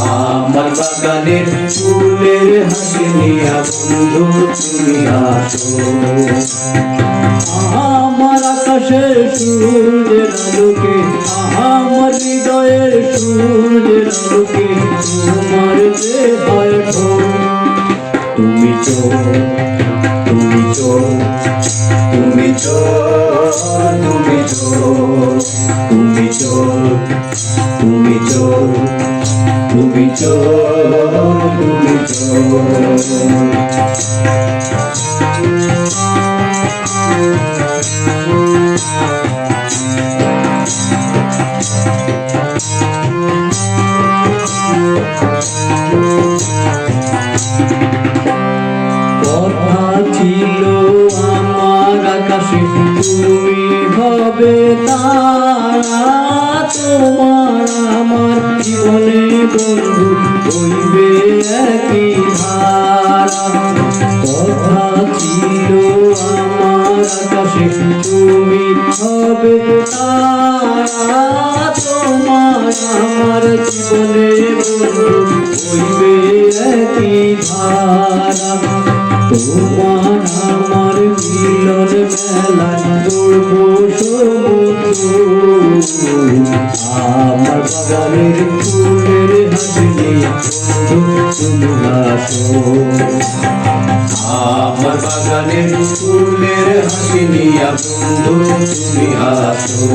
আমার বাগানের ফুলের হাসি নিয়া বন্ধু তুমি আসো। আমার আকাশের সূর্যের আলোকে, আমার হৃদয়ের সূর্যের আলোকে তোমার যে হয় তুমি চোর, তুমি চোর, তুমি চোর, তুমি চোর, তুমি চোর, তুমি চোর, তুমি চোর, তুমি চোর। কথা ছিল আমার আকাশে তুমি হবে তারা, তোমার আমার জীবনে বন্ধু হইবে একই ধারা। কথা ছিল আমার আকাশে তুমি হবে তারা, তোমার আমার জীবনে বন্ধু হইবে একই ধারা। তোমার আমার মিলন মেলায় দৌড়বো সমুদ্র, আমার বাগানের ফুলের হাসি নিয়া বন্ধু তুমি আসো। আমার বাগানের ফুলের হাসি নিয়া বন্ধু তুমি আসো।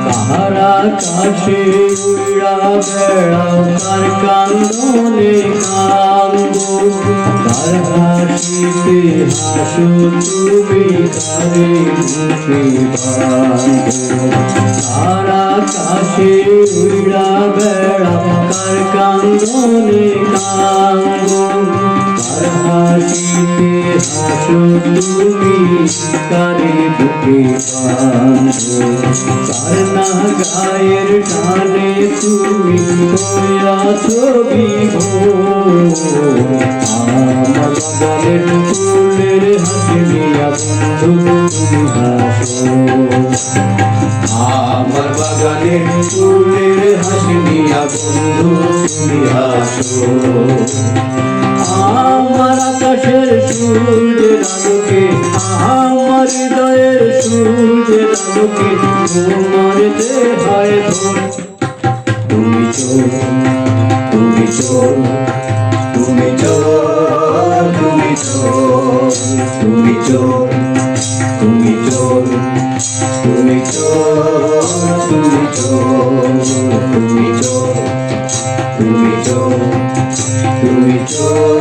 কার আকাশে উড়া বেড়াও, কার কান্দনে কান্দো, কার হাসিতে হাসো তুমি, কারে মুখে বাঁধো। কার আকাশে উড়া বেড়াও, কার কান্দনে কান্দো, কার হাসিতে হাসো তুমি, কারে বুকে বাঁধো। কার না গায়ের টানে তুমি হইয়াছো বিভোর, আমার বাগানের ফুলের হাসি নিয়া বন্ধু তুমি আসো। আমার বাগানের ফুলের হাসি নিয়া বন্ধু তুমি আসো। আমার আকাশের সূর্যের আলোকে, আমার হৃদয়ের সূর্যের আলোকে তোমার যে হয় তুমি চোর, তুমি চোর, তুমি চোর, তুমি চোর, তুমি চোর, তুমি চোর, তুমি চোর, তুমি চোর, তুমি চোর, তুমি চোর, তুমি চোর।